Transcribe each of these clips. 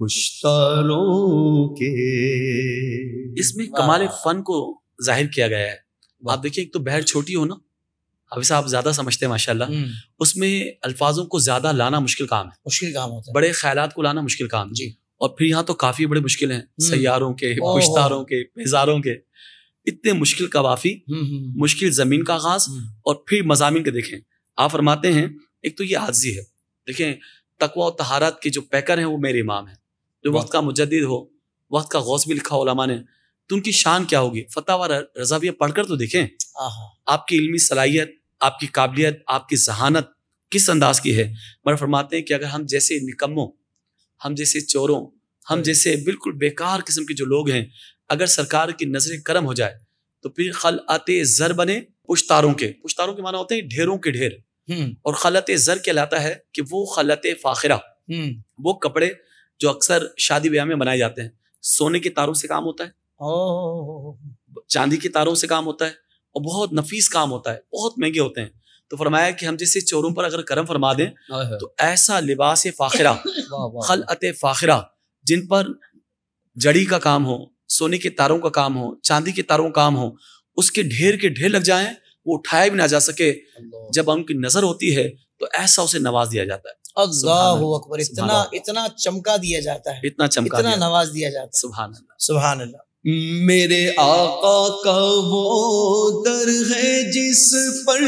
پشتاروں کے. اس میں کمال فن کو ظاہر کیا گیا ہے. آپ دیکھیں ایک تو بہر چھوٹی ہو نا، حافظ صاحب زیادہ سمجھتے ہیں ماشاءاللہ، اس میں الفاظوں کو زیادہ لانا مشکل کام ہے، مشکل کام ہوتا ہے، بڑے خیالات کو لانا مشکل کام ہے جی. اور پھر یہاں تو کافی بڑے مشکل ہیں، سیاروں کے، پشتاروں کے، پیزاروں کے، اتنے مشکل قوافی، مشکل زمین کا آغاز، اور پھر مضامین کے دیکھیں. آپ فرماتے ہیں ایک تو یہ عاجزی ہے. دیکھیں تقوی و طہارت کے جو پیکر ہیں وہ میرے امام ہیں، جو وقت کا مجدد ہو، وقت کا غوث بھی لکھا علماء نے، تو ان کی شان کیا ہوگی. فتح و رضاویہ پڑھ کر تو دیکھیں آپ کی علمی صلاحیت، آپ کی قابلیت، آپ کی ذہانت کس انداز کی ہے. مگر فرماتے ہیں کہ اگر ہم جیسے نکموں، ہم جیسے چوروں، ہم جیسے بالکل بیکار قسم کے جو لوگ ہیں، اگر سرکار کی نظر کرم ہو جائے تو پھر خلعت زر بنے پشتاروں کے. پشتاروں کے معنی ہوتے ہیں ڈھیروں کے ڈھیر، اور خلعت زر کہلاتا ہے کہ وہ خلعت فاخرہ، وہ کپڑے جو اکثر شادی بیاہ میں بنائے جاتے ہیں. سونے کے تاروں سے کام ہوتا ہے، چاندی کے تاروں سے کام ہوتا ہے، اور بہت نفیس کام ہوتا ہے، بہت مہنگے ہوتے ہیں. تو فرمایا کہ ہم جیسے چوروں پر اگر کرم فرما دیں تو ایسا لباس فاخرہ، خلعت فاخرہ، جن پر جڑی کا کام ہو، سونے کے تاروں کا کام ہو، چاندی کے تاروں کا کام ہو، اس کے ڈھیر لگ جائیں، وہ اٹھایا بھی نہ جا سکے. جب ان کی نظر ہوتی ہے تو ایسا اسے نواز دیا جاتا ہے. اللہ اکبر. اتنا چمکا دیا جاتا ہے، اتنا چمکا، اتنا نواز دیا جاتا ہے. سبحان اللہ، سبحان اللہ. میرے آقا کا وہ در ہے جس پر،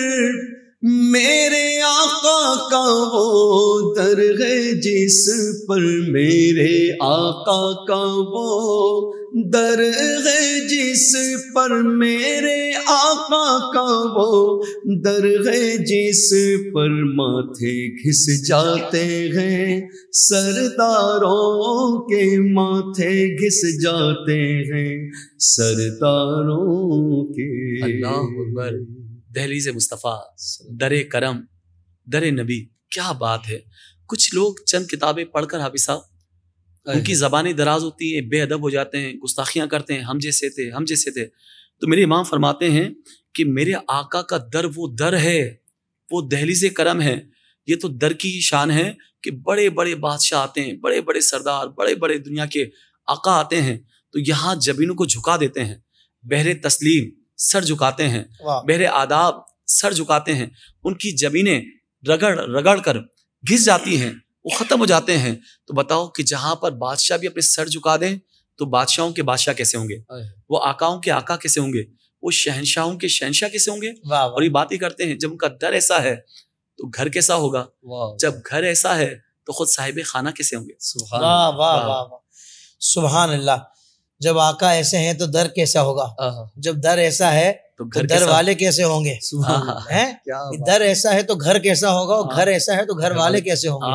میرے آقا کا وہ در ہے جس پر، میرے آقا کا وہ در ہے جس پر، میرے آقا کا وہ در ہے جس پر، ماتھے گھس جاتے ہیں سرداروں کے، ماتھے گھس جاتے ہیں سرداروں کے. اللہ اکبر. دہلیز مصطفیٰ، در کرم، در نبی، کیا بات ہے. کچھ لوگ چند کتابیں پڑھ کر حافظ صاحب ان کی زبانیں دراز ہوتی ہیں، بے ادب ہو جاتے ہیں، گستاخیاں کرتے ہیں، ہم جیسے تھے، ہم جیسے تھے. تو میرے امام فرماتے ہیں کہ میرے آقا کا در وہ در ہے، وہ دہلیز کرم ہے. یہ تو در کی شان ہے کہ بڑے بڑے بادشاہ آتے ہیں، بڑے بڑے سردار، بڑے بڑے دنیا کے آقا آتے ہیں تو یہاں جبینوں کو جھکا دیتے ہیں. بہر تسلیم سر جھکاتے ہیں، بہر آداب سر جھکاتے ہیں. ان کی جبینیں رگڑ کر گھس جاتی ہیں، وہ ختم ہو جاتے ہیں. تو بتاؤ کہ جہاں پر بادشاہ بھی اپنے سر جھکا دیں تو بادشاہوں کے بادشاہ کیسے ہوں گے، وہ آقاؤں کے آقا کیسے ہوں گے، وہ شہنشاہوں کے شہنشاہ کیسے ہوں گے. اور یہ باتیں کرتے ہیں جب ان کا در ایسا ہے تو گھر کیسا ہوگا، جب گھر ایسا ہے تو خود صاحب خانہ کیسے ہوں گے. واہ واہ واہ واہ، سبحان اللہ. جب آقا ایسے ہیں تو در کیسا ہوگا، جب در ایسا ہے تو در والے کیسے ہوں گے. در ایسا ہے تو گھر کیسا ہوگا، اور گھر ایسا ہے تو گھر والے کیسے ہوں گے.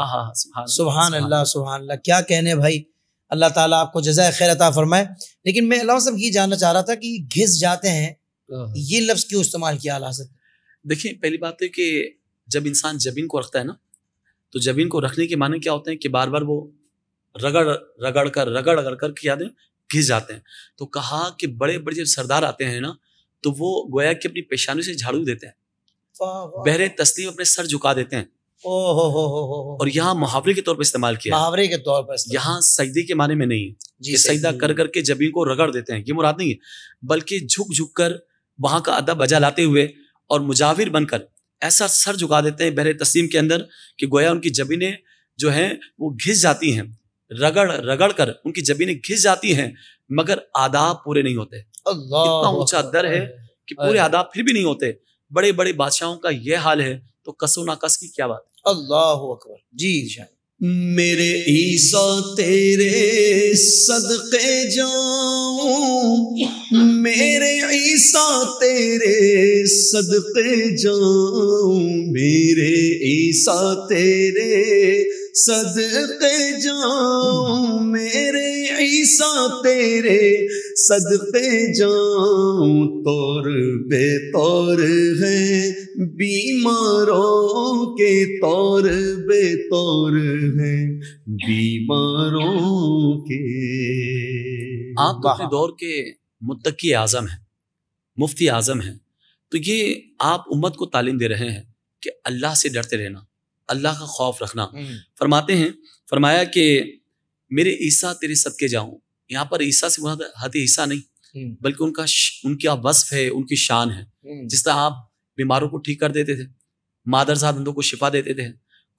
سبحان اللہ سبحان اللہ. کیا کہنے بھائی. اللہ تعالیٰ آپ کو جزائے خیر عطا فرمائے. لیکن میں اللہ صاحب یہ جاننا چاہ رہا تھا کہ گھس جاتے ہیں، یہ لفظ کیوں استعمال کیا اللہ سے. دیکھیں پہلی بات ہے کہ جب انسان جبین کو رکھتا ہے نا، تو جبین کو رکھنے کے معنی کیا ہوتے ہیں کہ بار بار وہ رگڑ کر کیا دیں گھس جاتے ہیں. تو کہا کہ بڑے بڑے جب سردار آتے ہیں نا تو وہ گویا کہ اپنی پیشانی سے جھاڑو دیتے ہیں، بہر تسلیم اپنے سر جھکا دیتے ہیں. اور یہاں محاورے کے طور پر استعمال کیا، محاورے کے طور پر، یہاں سجدے کے معنی میں نہیں ہے کہ سجدہ کر کے جبین کو رگڑ دیتے ہیں، یہ مراد نہیں ہے، بلکہ جھک کر وہاں کا ادب بجا لاتے ہوئے اور مجاور بن کر ایسا سر جھکا دیتے ہیں بہر تسلیم کے اندر کہ گویا ان کی جبینیں جو ہیں وہ گھس جاتی ہیں، رگڑ کر ان کی جبینیں گھس جاتی ہیں، مگر آداب پورے نہیں ہوتے. اتنا اونچا در ہے کہ پورے آداب پھر بھی نہیں ہوتے. بڑے بڑے بادشاہوں کا یہ حال ہے تو کس و ناقص کی کیا بات. اللہ اکبر. جی میرے عیسیٰ تیرے صدقے جاؤں، میرے عیسیٰ تیرے صدقے جاؤں، میرے عیسیٰ تیرے صدقے جاؤں، میرے عیسیٰ تیرے صدقے جاؤں. طور بے طور ہیں بیماروں کے، طور بے طور ہیں بیماروں کے. آپ تو اپنے دور کے متقی اعظم ہیں، مفتی اعظم ہیں، تو یہ آپ امت کو تعلیم دے رہے ہیں کہ اللہ سے ڈرتے رہنا، اللہ کا خوف رکھنا. فرماتے ہیں، فرمایا کہ میرے عیسیٰ تیرے صدقے جاؤں. یہاں پر عیسیٰ سے مراد حضرت عیسیٰ نہیں بلکہ ان کا وصف ہے, ان کی شان ہے. جس طرح آپ بیماروں کو ٹھیک کر دیتے تھے, مادر زادوں کو شفا دیتے تھے,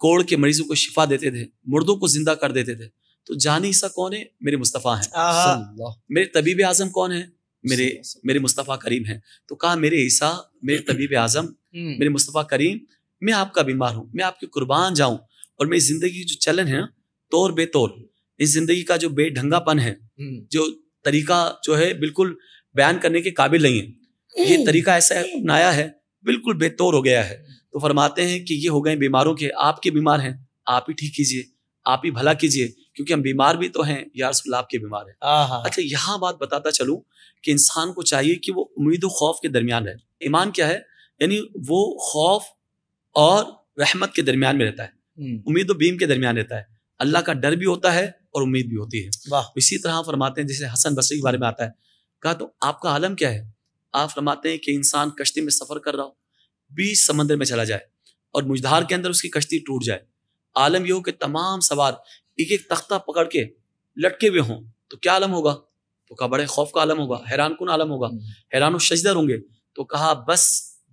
کوڑ کے مریضوں کو شفا دیتے تھے, مردوں کو زندہ کر دیتے تھے, تو جانی عیسیٰ کون ہے؟ میرے مصطفیٰ ہیں. میرے طبیب اعظم کون ہیں؟ میرے مصطفیٰ کریم ہیں. تو کہا میرے عیسیٰ, میرے طبیب اعظم, میرے مصطفیٰ کریم, میں آپ کا بیمار ہوں, میں آپ کی قربان جاؤں, اور میری زندگی جو چلن ہے نا طور بے طور, اس زندگی کا جو بے ڈھنگا پن ہے, جو طریقہ جو ہے بالکل بیان کرنے کے قابل نہیں ہے, یہ طریقہ ایسا اپنایا ہے بالکل بے طور ہو گیا ہے. تو فرماتے ہیں کہ یہ ہو گئے بیماروں کے, آپ کے بیمار ہیں, آپ ہی ٹھیک کیجئے, آپ ہی بھلا کیجئے, کیونکہ ہم بیمار بھی تو ہیں یا رسول اللہ آپ کے بیمار ہیں. اچھا یہاں بات بتاتا چلوں کہ انسان کو چاہیے کہ وہ امید و خوف کے درمیان رہے. ایمان کیا ہے؟ یعنی وہ خوف اور رحمت کے درمیان میں رہتا ہے, امید و بیم کے درمیان رہتا ہے. اللہ کا ڈر بھی ہوتا ہے اور امید بھی ہوتی ہے. اسی طرح فرماتے ہیں, جیسے حسن بصری کے بارے میں آتا ہے, کہا تو آپ کا عالم کیا ہے؟ آپ فرماتے ہیں کہ انسان کشتی میں سفر کر رہا ہو, بیچ سمندر میں چلا جائے اور مجدار کے اندر اس کی کشتی ٹوٹ جائے. عالم یہ ہو کہ تمام سوار ایک ایک تختہ پکڑ کے لٹکے ہوئے ہوں, تو کیا عالم ہوگا؟ تو کہا بڑے خوف کا عالم ہوگا, حیران کن عالم ہوگا, حیران و شجدر ہوں گے. تو کہا بس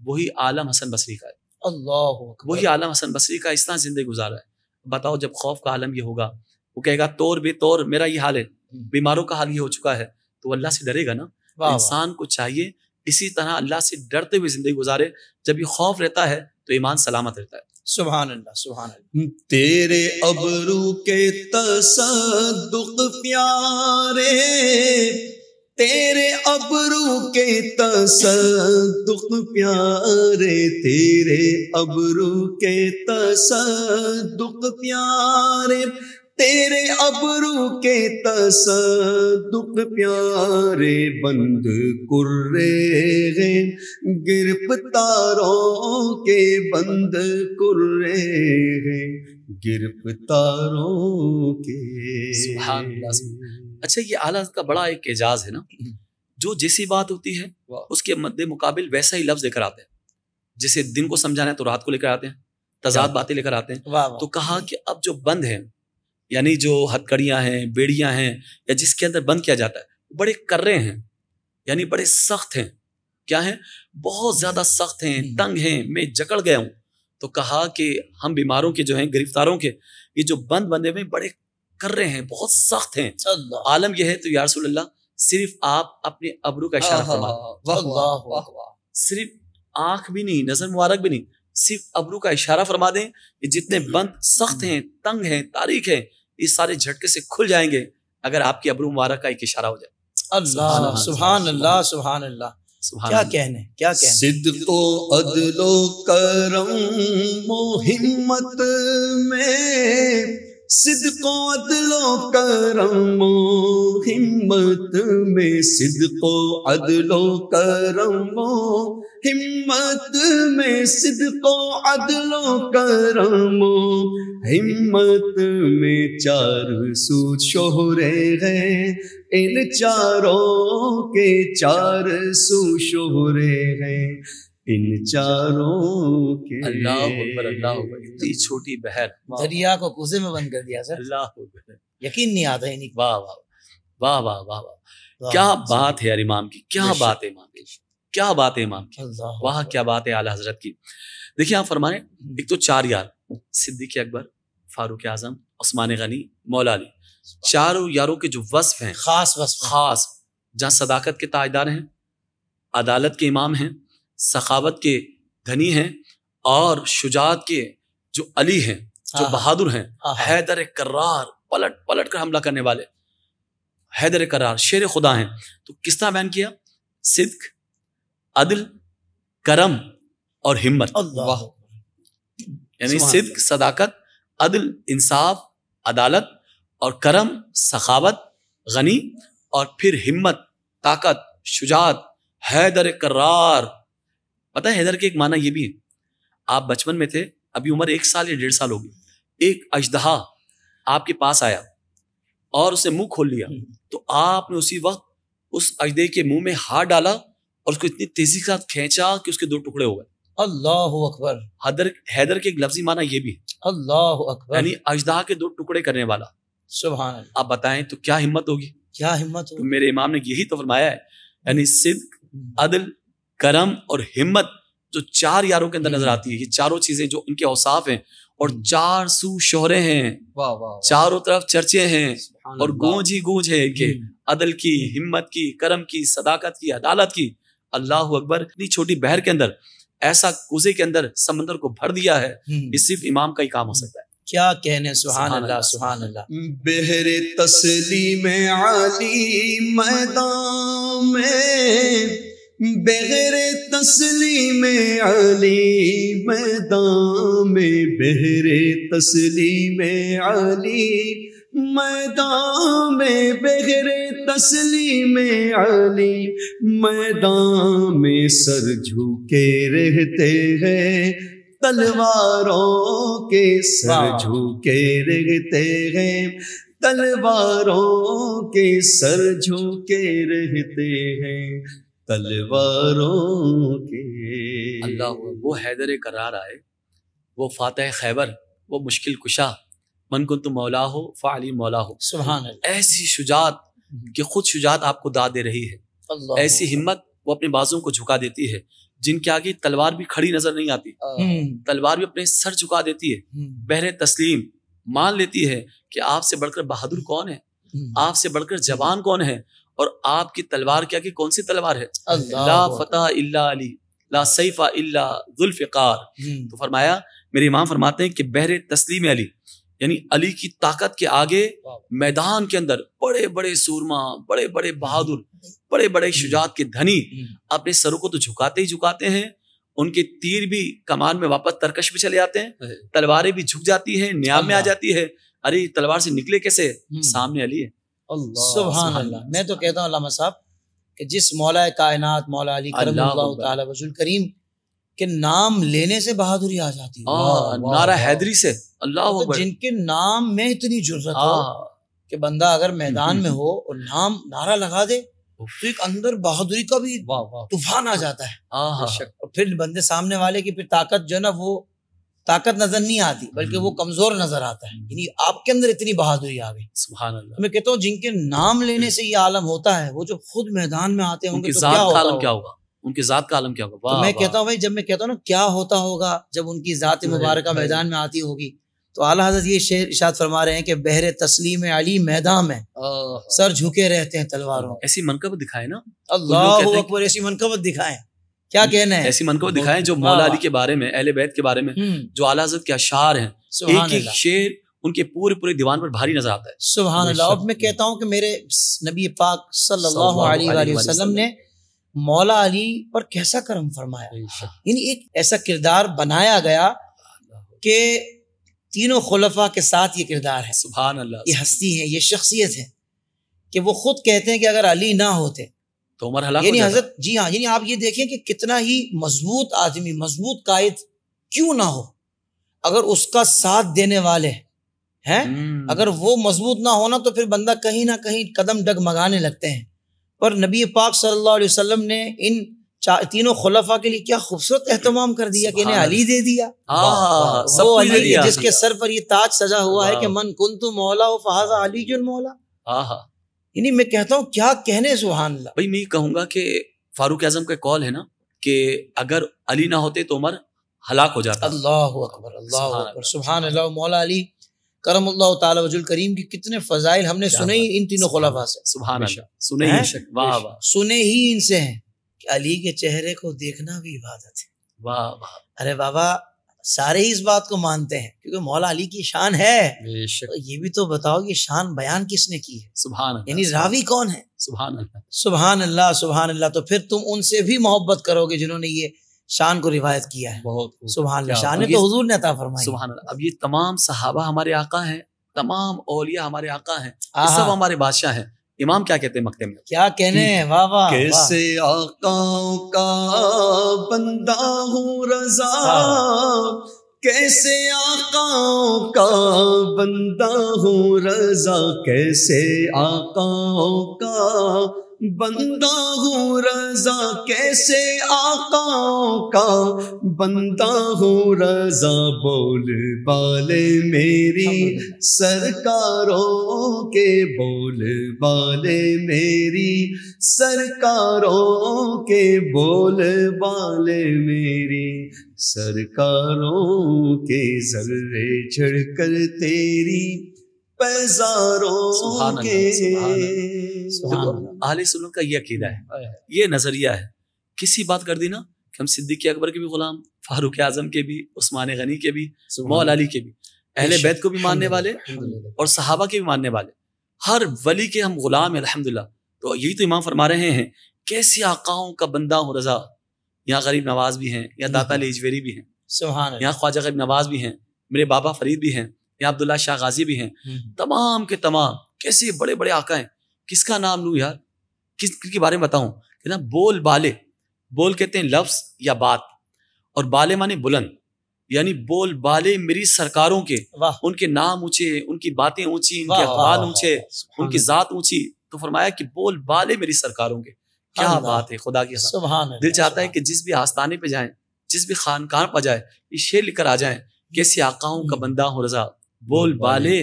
وہی عالم حسن بصری کا ہے. اللہ, وہی عالم حسن بصری کا اس طرح زندگی گزارا ہے. بتاؤ جب خوف کا عالم یہ ہوگا, وہ کہے گا طور بے طور میرا یہ حال ہے, بیماروں کا حال یہ ہو چکا ہے, تو اللہ سے ڈرے گا نا. انسان کو چاہیے اسی طرح اللہ سے ڈرتے ہوئے زندگی گزارے. جب یہ خوف رہتا ہے تو ایمان سلامت رہتا ہے. سبحان اللہ, سبحان اللہ. تیرے ابرو کے تصدق پیارے, تیرے ابرو کے تصدق پیارے, تیرے ابرو کے تصدق پیارے, تیرے ابرو کے تصدق پیارے, بند کرے ہیں گرفتاروں کے, بند کرے ہیں گرفتاروں کے. سبحان اللہ. اچھا یہ اعلیٰ کا بڑا ایک اعجاز ہے نا, جو جیسی بات ہوتی ہے اس کے مد مقابل ویسا ہی لفظ لے کر آتے ہیں. جیسے دن کو سمجھانا ہے تو رات کو لے کر آتے ہیں, تضاد باتیں لے کر آتے ہیں. تو کہا کہ اب جو بند ہیں, یعنی جو ہتھ کڑیاں ہیں, بیڑیاں ہیں, یا جس کے اندر بند کیا جاتا ہے, بڑے کرے ہیں, یعنی بڑے سخت ہیں. کیا ہیں؟ بہت زیادہ سخت ہیں, تنگ ہیں, میں جکڑ گیا ہوں. تو کہا کہ ہم بیماروں کے جو ہیں, گرفتاروں کے, یہ جو بند بندے ہوئے بڑے کر رہے ہیں, بہت سخت ہیں. عالم یہ ہے تو یا رسول اللہ صرف آپ اپنے ابرو کا اشارہ فرما, صرف آنکھ بھی نہیں, نظر مبارک بھی نہیں, صرف ابرو کا اشارہ فرما دیں. یہ جتنے بند سخت ہیں, تنگ ہیں, تاریک ہیں, یہ سارے جھٹکے سے کھل جائیں گے اگر آپ کے ابرو مبارک کا ایک اشارہ ہو جائے. اللہ, سبحان اللہ, سبحان اللہ. کیا کہنے, کیا کہنے. صدق و عدل و کرم و ہمت میں, صدق و عدل و کرم و ہمت میں, صدق و عدل و کرم و ہمت میں, صدق و عدل و کرم و ہمت میں, چار سو شہرے ہیں ان چاروں کے, چار سو شہرے ہیں ان چاروں کے. اللہ اکبر, اللہ اکبر. اتنی چھوٹی بحر, دریا کو کوزے میں بند کر دیا سر. اللہ اکبر, یقین نہیں آتا. واہ واہ واہ واہ واہ واہ, کیا بات ہے یار امام کی, کیا بات ہے امام کی, کیا بات ہے امام کی, واہ کیا بات ہے اعلیٰ حضرت کی. دیکھیں آپ فرمائیں, ایک تو چار یار, صدیق اکبر, فاروق اعظم, عثمان غنی, مولا علی, چاروں یاروں کے جو وصف ہیں, خاص وصف, خاص, جہاں صداقت کے تاجدار ہیں, عدالت کے امام ہیں, سخاوت کے دھنی ہیں, اور شجاعت کے جو علی ہیں, جو بہادر ہیں, حیدر کرار, پلٹ پلٹ کر حملہ کرنے والے, حیدر کرار, شیر خدا ہیں. تو کس طرح بیان کیا؟ صدق, عدل, کرم اور ہمت. اللہ, یعنی صدق, صداقت, عدل, انصاف, عدالت, اور کرم, سخاوت, غنی, اور پھر ہمت, طاقت, شجاعت, حیدر کرار. پتہ ہے حیدر کے ایک معنی یہ بھی ہے, آپ بچپن میں تھے, ابھی عمر 1 سال یا 1.5 سال ہوگی, ایک اژدہا آپ کے پاس آیا اور اسے منہ کھول لیا, تو آپ نے اسی وقت اس اژدہے کے منہ میں ہاتھ ڈالا اور اس کو اتنی تیزی کے ساتھ کھینچا کہ اس کے 2 ٹکڑے ہو گئے. اللہ اکبر. حیدر کے ایک لفظی معنی یہ بھی ہے, اللہ اکبر, یعنی اژدہا کے 2 ٹکڑے کرنے والا. سبحان اللہ، آپ بتائیں تو کیا ہمت ہوگی؟ کیا ہمت تو ہو. میرے امام نے یہی تو فرمایا ہے، یعنی صدق، عدل، کرم اور ہمت جو چار یاروں کے اندر نظر آتی ہے، یہ چاروں چیزیں جو ان کے اوصاف ہیں، اور چار سو شہرے ہیں، چاروں طرف چرچے ہیں، اور گونج ہی گونج ہے کہ عدل کی، ہمت کی، کرم کی، صداقت کی، عدالت کی. اللہ اکبر. اتنی چھوٹی بحر کے اندر، ایسا کوزے کے اندر سمندر کو بھر دیا ہے. یہ صرف امام کا ہی کام ہو سکتا ہے. کیا کہنے، سبحان اللہ، سبحان اللہ. بحر تسلیم علی میدان میں، بغیر تسلیم علی میدان میں، بغیر تسلیم علی میدان میں، بغیر تسلیم علی میدان میں، سر جھکے رہتے ہیں تلواروں کے، سر جھکے رہتے ہیں تلواروں کے، سر جھکے رہتے ہیں تلواروں کے. اللہ، وہ حیدر کرار آئے، وہ فاتح خیبر، وہ مشکل کشا، من کنت مولا ہو فعلی مولا ہو. سبحان اللہ. ایسی شجاعت کہ خود شجاعت آپ کو داد دے رہی ہے، اللہ، ایسی ہمت وہ اپنے بازوں کو جھکا دیتی ہے، جن کے آگے تلوار بھی کھڑی نظر نہیں آتی، تلوار بھی اپنے سر جھکا دیتی ہے. بہر تسلیم مان لیتی ہے کہ آپ سے بڑھ کر بہادر کون ہے، آپ سے بڑھ کر جوان کون ہے، اور آپ کی تلوار کے آگے کون سی تلوار ہے. لا فتح الا علی، لا سیف الا ذو الفقار. تو فرمایا، میرے امام فرماتے ہیں کہ بہر تسلیم علی، یعنی علی کی طاقت کے آگے میدان کے اندر بڑے بڑے سورما، بڑے بڑے بہادر، بڑے بڑے شجاعت کے دھنی اپنے سروں کو تو جھکاتے ہی جھکاتے ہیں، ان کے تیر بھی کمان میں واپس ترکش میں چلے جاتے ہیں، تلواریں بھی جھک جاتی ہیں، نیام میں آ جاتی ہے. ارے تلوار سے نکلے کیسے؟ سامنے علی ہے. سبحان اللہ. میں تو کہتا ہوں علامہ صاحب کہ جس مولا کائنات مولا علی کرم اللہ تعالی وجہ الکریم کے نام لینے سے بہادری آ جاتی ہے، نعرہ حیدری سے. اللہ اکبر. جن کے نام میں اتنی جرأت ہو کہ بندہ اگر میدان میں ہو اور نام نعرہ لگا دے تو ایک اندر بہادری کا بھی طوفان آ جاتا ہے. اور پھر بندے سامنے والے کی پھر طاقت جو ہے نا، وہ طاقت نظر نہیں آتی بلکہ وہ کمزور نظر آتا ہے. یعنی آپ کے اندر اتنی بہادری آ گئی. سبحان اللہ. میں کہتا ہوں جن کے نام لینے سے یہ عالم ہوتا ہے، وہ جو خود میدان میں آتے ہیں ان کی ذات کا عالم کیا ہوگا، ان کی ذات کا عالم کیا ہوگا. میں کہتا ہوں بھائی، جب میں کہتا ہوں نا کیا ہوتا ہوگا جب ان کی ذات مبارکہ میدان میں آتی ہوگی، تو اعلیٰ حضرت یہ شعر ارشاد فرما رہے ہیں کہ بہر تسلیم علی میدان میں، سر جھکے رہتے ہیں تلواروں. ایسی منقبت دکھائے نا. اللہ اکبر. ایسی منقبت دکھائیں، کیا کہنا ہے. ایسی منقبت دکھائیں جو مولا علی کے بارے میں، اہل بیت کے بارے میں، جو اعلیٰ حضرت کے اشعار ہیں، ایک ایک شعر ان کے پورے پورے دیوان پر بھاری نظر آتا ہے. سبحان اللہ. اب میں کہتا ہوں کہ میرے نبی پاک صلی اللہ علیہ وآلہ وسلم نے مولا علی پر کیسا کرم فرمایا. یعنی ایک ایسا کردار بنایا گیا کہ تینوں خلفاء کے ساتھ یہ کردار ہے. سبحان اللہ. یہ ہستی ہے، یہ شخصیت ہے کہ وہ خود کہتے ہیں کہ اگر علی نہ ہوتے تو عمر ہلاک یعنی حضرت، جی ہاں، یعنی آپ یہ دیکھیں کہ کتنا ہی مضبوط آدمی، مضبوط قائد کیوں نہ ہو، اگر اس کا ساتھ دینے والے ہیں، اگر وہ مضبوط نہ ہونا تو پھر بندہ کہیں نہ کہیں قدم ڈگمگانے لگتے ہیں. پر نبی پاک صلی اللہ علیہ وسلم نے ان تینوں خلفاء کے لیے کیا خوبصورت اہتمام کر دیا کہ انہیں علی دے دیا. وہ علی جس کے سر پر یہ تاج سجا ہوا ہے کہ من کنت مولا فہذا علی المولا. یعنی میں کہتا ہوں کیا کہنے. سبحان اللہ. بھائی میں یہ کہوں گا کہ فاروق اعظم کا قول ہے نا کہ اگر علی نہ ہوتے تو عمر ہلاک ہو جاتا. اللہ اکبر، اللہ اکبر، سبحان اللہ. مولا علی کرم اللہ تعالی وجہ الکریم کی کتنے فضائل ہم نے سنے ہی ان تینوں خلفاء سے. سبحان اللہ. سنے ہی، واہ واہ، سنے ہی ان سے ہیں کہ علی کے چہرے کو دیکھنا بھی عبادت ہے. واہ واہ. ارے بابا، سارے ہی اس بات کو مانتے ہیں کیونکہ مولا علی کی شان ہے. تو یہ بھی تو بتاؤ یہ شان بیان کس نے کی ہے. سبحان اللہ. یعنی راوی کون ہے. سبحان اللہ. سبحان اللہ، سبحان اللہ. تو پھر تم ان سے بھی محبت کرو گے جنہوں نے یہ شان کو روایت کیا ہے. بہت سبحان اللہ. شان تو حضور نے عطا فرمائی. سبحان اللہ. اب یہ تمام صحابہ ہمارے آقا ہیں، تمام اولیاء ہمارے آقا ہیں، یہ سب ہمارے بادشاہ ہیں. امام کیا کہتے ہیں مکتے میں؟ کیا کہنے. واہ واہ. کیسے آقاؤں کا بندہ ہوں رضا، کیسے آقاؤں کا بندہ ہوں رضا، کیسے آقاؤں کا بندہ ہوں رضا کیسے آقاؤں کا، بندہ ہوں رضا بول بالے میری سرکاروں کے، بول بالے میری سرکاروں کے، بول بالے میری سرکاروں کے، ذرے چڑھ کر تیری پیزاروں کے۔ اہل سنت کا یہ عقیدہ ہے، یہ نظریہ ہے، کسی بات کر دی نا کہ ہم صدیق اکبر کے بھی غلام، فاروق اعظم کے بھی، عثمان غنی کے بھی، مولا علی کے بھی، اہل بیت کو بھی ماننے والے اور صحابہ کے بھی ماننے والے، ہر ولی کے ہم غلام ہیں الحمدللہ۔ تو یہی تو امام فرما رہے ہیں کیسے آقاؤں کا بندہ ہوں رضا، یہاں غریب نواز بھی ہیں، یہاں داتا علی اجویری بھی ہیں، سبحان اللہ، یہاں خواجہ غریب نواز بھی ہیں، میرے بابا فرید بھی ہیں، یہاں عبداللہ شاہ غازی بھی ہیں، تمام کے تمام کیسے بڑے بڑے آقا ہیں۔ کس کا نام لوں یار، کس کے بارے میں بتاؤں کہ نا بول بالے، بول کہتے ہیں لفظ یا بات، اور بالے مانے بلند، یعنی بول بالے میری سرکاروں کے، ان کے نام اونچے، ان کی باتیں اونچی، ان کے اقوال اونچے، ان کی ذات اونچی، تو فرمایا کہ بول بالے میری سرکاروں کے۔ کیا بات ہے خدا کی قسم، دل چاہتا ہے کہ جس بھی آستانے پہ جائیں، جس بھی خانقاہ پہ جائیں، یہ شعر لکھ کر آ جائیں، کیسے آقاؤں کا بندہ ہوں رضا، بول بالے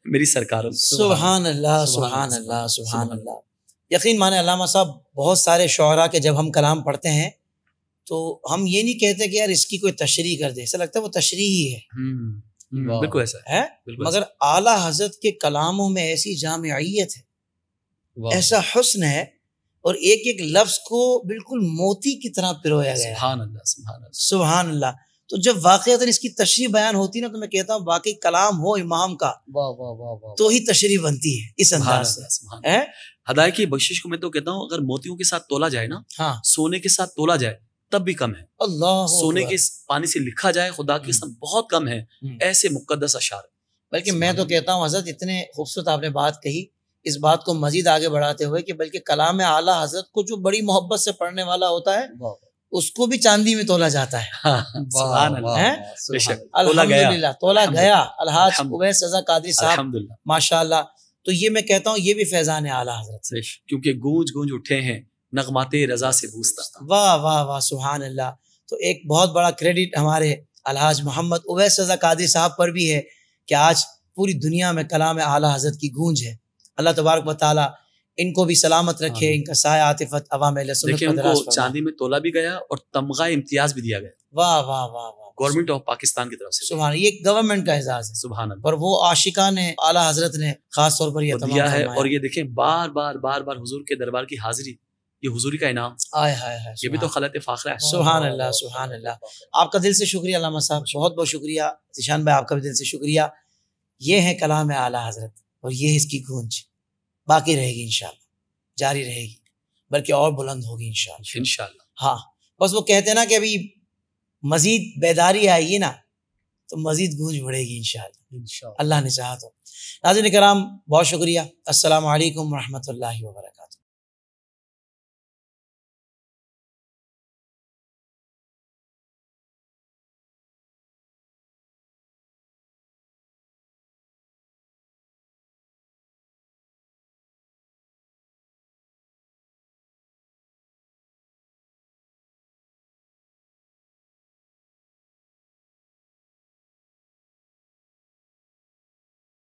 میری سرکاروں۔ سبحان اللہ، سبحان اللہ، سبحان اللہ۔ یقین مانے علامہ صاحب، بہت سارے شعراء کے جب ہم کلام پڑھتے ہیں تو ہم یہ نہیں کہتے کہ یار اس کی کوئی تشریح کر دے، ایسا لگتا ہے وہ تشریح ہی ہے، بالکل ایسا ہے، مگر اعلیٰ حضرت کے کلاموں میں ایسی جامعیت ہے، ایسا حسن ہے، اور ایک ایک لفظ کو بالکل موتی کی طرح پرویا گیا ہے۔ سبحان اللہ، سبحان اللہ، سبحان اللہ۔ تو جب واقعات اس کی تشریح بیان ہوتی نا تو میں کہتا ہوں واقعی کلام ہو امام کا تو ہی تشریح بنتی ہے اس انداز سے۔ ہدایت کی بخشش کو میں تو کہتا ہوں اگر موتیوں کے ساتھ تولا جائے نا، ہاں، سونے کے ساتھ تولا جائے تب بھی کم ہے۔ اللہ سونے کے پانی سے لکھا جائے خدا کی قسم بہت کم ہے ایسے مقدس اشعار۔ بلکہ میں تو کہتا ہوں حضرت اتنے خوبصورت آپ نے بات کہی، اس بات کو مزید آگے بڑھاتے ہوئے کہ بلکہ کلام اعلیٰ حضرت کو جو بڑی محبت سے پڑھنے والا ہوتا ہے اس کو بھی چاندی میں تولا جاتا ہے۔ سبحان اللہ، الحمدللہ، تولا گیا الحاج اویس رضا قادری صاحب، ماشاءاللہ۔ تو یہ میں کہتا ہوں یہ بھی فیضان اعلیٰ حضرت سے، کیونکہ گونج گونج اٹھے ہیں نغمات رضا سے بوستا۔ واہ واہ واہ، سبحان اللہ۔ تو ایک بہت بڑا کریڈٹ ہمارے الحاج محمد اویس رضا قادری صاحب پر بھی ہے کہ آج پوری دنیا میں کلام اعلیٰ حضرت کی گونج ہے۔ اللہ تبارک و تعالیٰ ان کو بھی سلامت رکھے، ان کا سایہ عاطفت عوام اہل سنت دیکھیں، ان کو چاندی میں تولا بھی گیا اور تمغہ امتیاز بھی دیا گیا۔ واہ واہ واہ واہ، گورنمنٹ آف پاکستان کی طرف سے، سبحان اللہ، یہ گورنمنٹ کا اعزاز ہے، سبحان اللہ، اور وہ عاشقان اعلیٰ حضرت نے خاص طور پر یہ دیا ہے۔ اور یہ دیکھیں بار بار بار بار حضور کے دربار کی حاضری، یہ حضوری کا انعام، آئے ہائے ہائے، یہ بھی تو خلعت فاخرہ ہے۔ سبحان اللہ، سبحان اللہ۔ آپ کا دل سے شکریہ علامہ صاحب، بہت بہت شکریہ ذیشان بھائی، آپ کا بھی دل سے شکریہ۔ یہ ہے کلام اعلیٰ حضرت اور یہ اس کی گونج باقی رہے گی انشاءاللہ، جاری رہے گی، بلکہ اور بلند ہوگی انشاءاللہ۔ ہاں، بس وہ کہتے ہیں نا کہ ابھی مزید بیداری آئے گی نا تو مزید گونج بڑھے گی انشاءاللہ، اللہ نے چاہا تو۔ ناظرین کرام، بہت شکریہ، السلام علیکم ورحمۃ اللہ وبرکاتہ۔